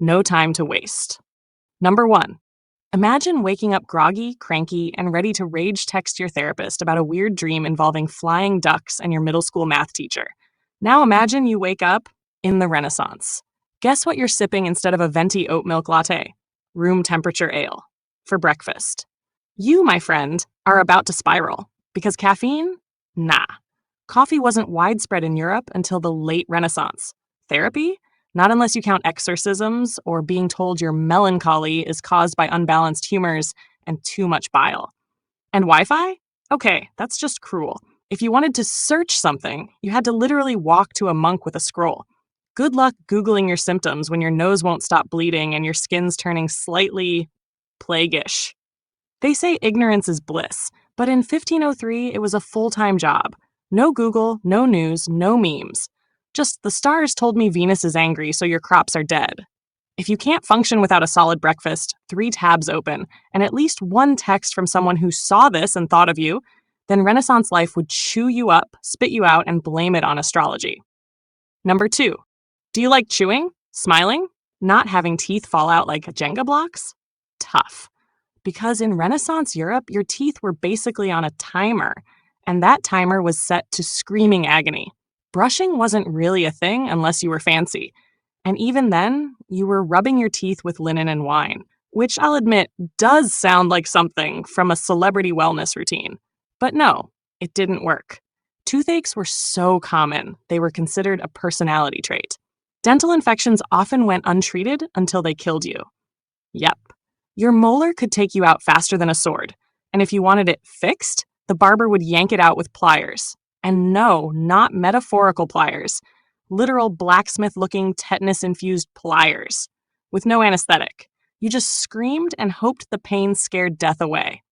No time to waste. Number 1. Imagine waking up groggy, cranky, and ready to rage text your therapist about a weird dream involving flying ducks and your middle school math teacher. Now imagine you wake up in the Renaissance. Guess what you're sipping instead of a venti oat milk latte? Room temperature ale. For breakfast. You, my friend, are about to spiral. Because caffeine? Nah. Coffee wasn't widespread in Europe until the late Renaissance. Therapy? Not unless you count exorcisms or being told your melancholy is caused by unbalanced humors and too much bile. And Wi-Fi? Okay, that's just cruel. If you wanted to search something, you had to literally walk to a monk with a scroll. Good luck Googling your symptoms when your nose won't stop bleeding and your skin's turning slightly plaguish. They say ignorance is bliss, but in 1503 it was a full-time job. No Google, no news, no memes. Just the stars told me Venus is angry, so your crops are dead. If you can't function without a solid breakfast, 3 tabs open, and at least one text from someone who saw this and thought of you, then Renaissance life would chew you up, spit you out, and blame it on astrology. Number 2. Do you like chewing? Smiling? Not having teeth fall out like Jenga blocks? Tough. Because in Renaissance Europe, your teeth were basically on a timer, and that timer was set to screaming agony. Brushing wasn't really a thing unless you were fancy. And even then, you were rubbing your teeth with linen and wine, which I'll admit does sound like something from a celebrity wellness routine. But no, it didn't work. Toothaches were so common, they were considered a personality trait. Dental infections often went untreated until they killed you. Yep. Your molar could take you out faster than a sword, and if you wanted it fixed, the barber would yank it out with pliers. And no, not metaphorical pliers. Literal blacksmith-looking tetanus-infused pliers. With no anesthetic. You just screamed and hoped the pain scared death away.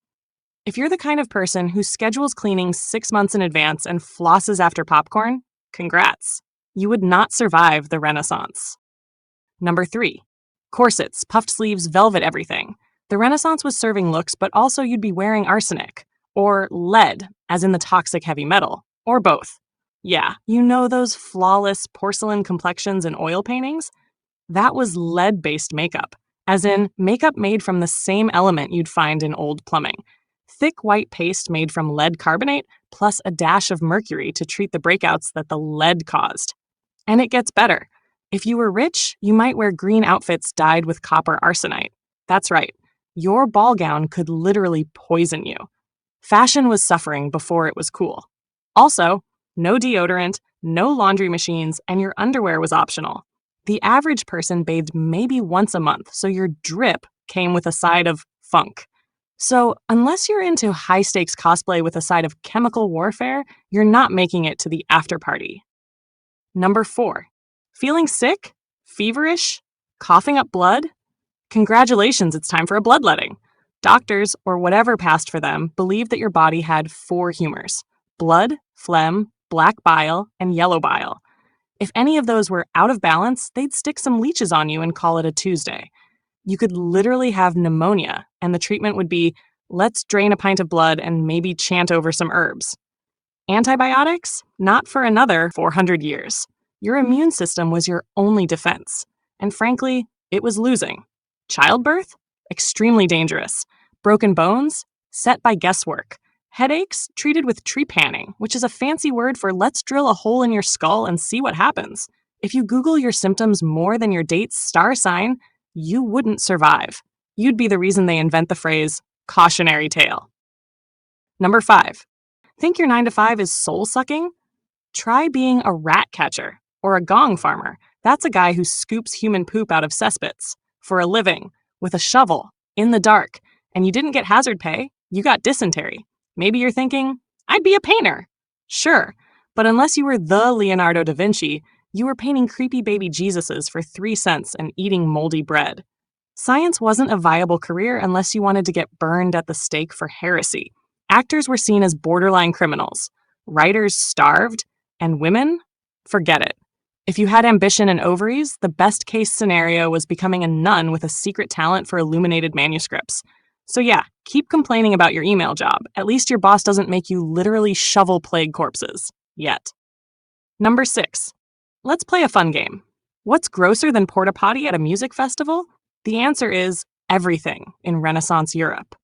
If you're the kind of person who schedules cleaning 6 months in advance and flosses after popcorn, congrats. You would not survive the Renaissance. Number 3. Corsets, puffed sleeves, velvet everything. The Renaissance was serving looks, but also you'd be wearing arsenic. Or lead, as in the toxic heavy metal. Or both. Yeah, you know those flawless porcelain complexions in oil paintings? That was lead-based makeup, as in makeup made from the same element you'd find in old plumbing. Thick white paste made from lead carbonate, plus a dash of mercury to treat the breakouts that the lead caused. And it gets better. If you were rich, you might wear green outfits dyed with copper arsenite. That's right. Your ball gown could literally poison you. Fashion was suffering before it was cool. Also, no deodorant, no laundry machines, and your underwear was optional. The average person bathed maybe once a month, so your drip came with a side of funk. So, unless you're into high-stakes cosplay with a side of chemical warfare, you're not making it to the after party. Number 4. Feeling sick? Feverish? Coughing up blood? Congratulations, it's time for a bloodletting. Doctors, or whatever passed for them, believed that your body had 4 humors: blood, phlegm, black bile, and yellow bile. If any of those were out of balance, they'd stick some leeches on you and call it a Tuesday. You could literally have pneumonia, and the treatment would be, let's drain a pint of blood and maybe chant over some herbs. Antibiotics? Not for another 400 years. Your immune system was your only defense. And frankly, it was losing. Childbirth? Extremely dangerous. Broken bones? Set by guesswork. Headaches? Treated with trepanning, which is a fancy word for let's drill a hole in your skull and see what happens. If you Google your symptoms more than your date's star sign, you wouldn't survive. You'd be the reason they invent the phrase, cautionary tale. Number 5. Think your 9-to-5 is soul-sucking? Try being a rat catcher or a gong farmer. That's a guy who scoops human poop out of cesspits for a living, with a shovel, in the dark, and you didn't get hazard pay, you got dysentery. Maybe you're thinking, I'd be a painter. Sure, but unless you were the Leonardo da Vinci, you were painting creepy baby Jesuses for 3 cents and eating moldy bread. Science wasn't a viable career unless you wanted to get burned at the stake for heresy. Actors were seen as borderline criminals. Writers starved. And women? Forget it. If you had ambition and ovaries, the best case scenario was becoming a nun with a secret talent for illuminated manuscripts. So yeah, keep complaining about your email job. At least your boss doesn't make you literally shovel plague corpses. Yet. Number 6. Let's play a fun game. What's grosser than porta potty at a music festival? The answer is everything in Renaissance Europe.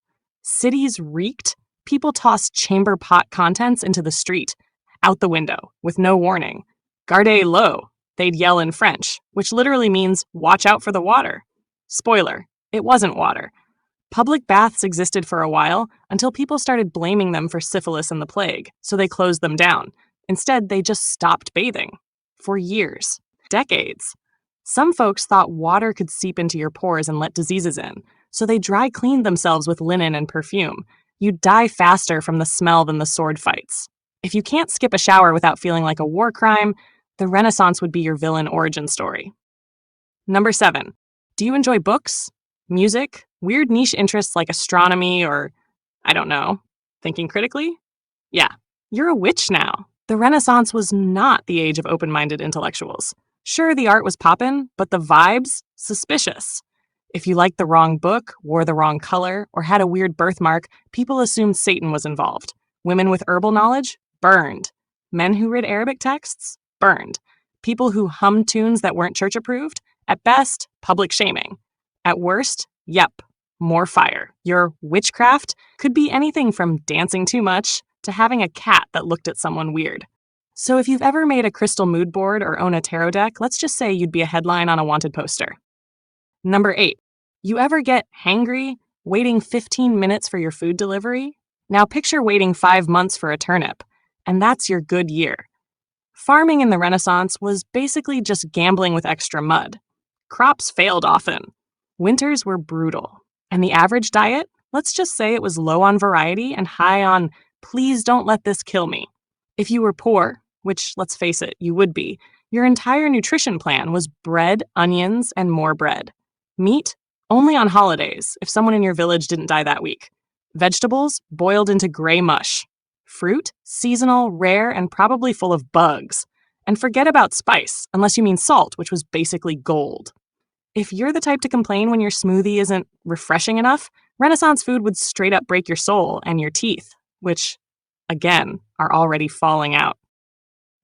Cities reeked, people tossed chamber pot contents into the street, out the window, with no warning. Gardez l'eau, they'd yell in French, which literally means watch out for the water. Spoiler, it wasn't water. Public baths existed for a while until people started blaming them for syphilis and the plague, so they closed them down. Instead, they just stopped bathing. For years. Decades. Some folks thought water could seep into your pores and let diseases in, so they dry cleaned themselves with linen and perfume. You'd die faster from the smell than the sword fights. If you can't skip a shower without feeling like a war crime, the Renaissance would be your villain origin story. Number 7. Do you enjoy books, music, weird niche interests like astronomy or, I don't know, thinking critically? Yeah, you're a witch now. The Renaissance was not the age of open-minded intellectuals. Sure, the art was poppin', but the vibes? Suspicious. If you liked the wrong book, wore the wrong color, or had a weird birthmark, people assumed Satan was involved. Women with herbal knowledge? Burned. Men who read Arabic texts? Burned. People who hummed tunes that weren't church-approved? At best, public shaming. At worst, yep, more fire. Your witchcraft could be anything from dancing too much to having a cat that looked at someone weird. So if you've ever made a crystal mood board or own a tarot deck, let's just say you'd be a headline on a wanted poster. Number 8. You ever get hangry, waiting 15 minutes for your food delivery? Now picture waiting 5 months for a turnip, and that's your good year. Farming in the Renaissance was basically just gambling with extra mud. Crops failed often. Winters were brutal. And the average diet? Let's just say it was low on variety and high on please don't let this kill me. If you were poor, which let's face it, you would be, your entire nutrition plan was bread, onions, and more bread. Meat? Only on holidays, if someone in your village didn't die that week. Vegetables? Boiled into gray mush. Fruit? Seasonal, rare, and probably full of bugs. And forget about spice, unless you mean salt, which was basically gold. If you're the type to complain when your smoothie isn't refreshing enough, Renaissance food would straight up break your soul and your teeth, which, again, are already falling out.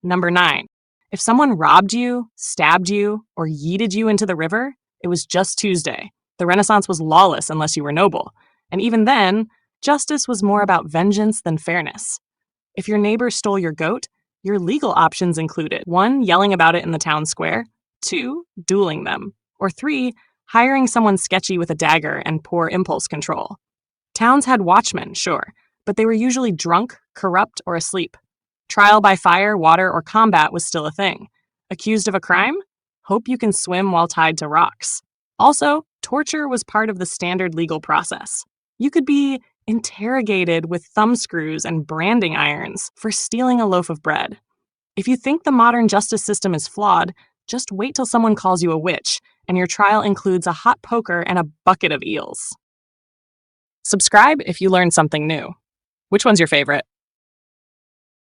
Number 9. If someone robbed you, stabbed you, or yeeted you into the river, it was just Tuesday. The Renaissance was lawless unless you were noble. And even then, justice was more about vengeance than fairness. If your neighbor stole your goat, your legal options included 1. Yelling about it in the town square, 2. Dueling them, or 3. Hiring someone sketchy with a dagger and poor impulse control. Towns had watchmen, sure, but they were usually drunk, corrupt, or asleep. Trial by fire, water, or combat was still a thing. Accused of a crime? Hope you can swim while tied to rocks. Also, torture was part of the standard legal process. You could be interrogated with thumbscrews and branding irons for stealing a loaf of bread. If you think the modern justice system is flawed, just wait till someone calls you a witch, and your trial includes a hot poker and a bucket of eels. Subscribe if you learned something new. Which one's your favorite?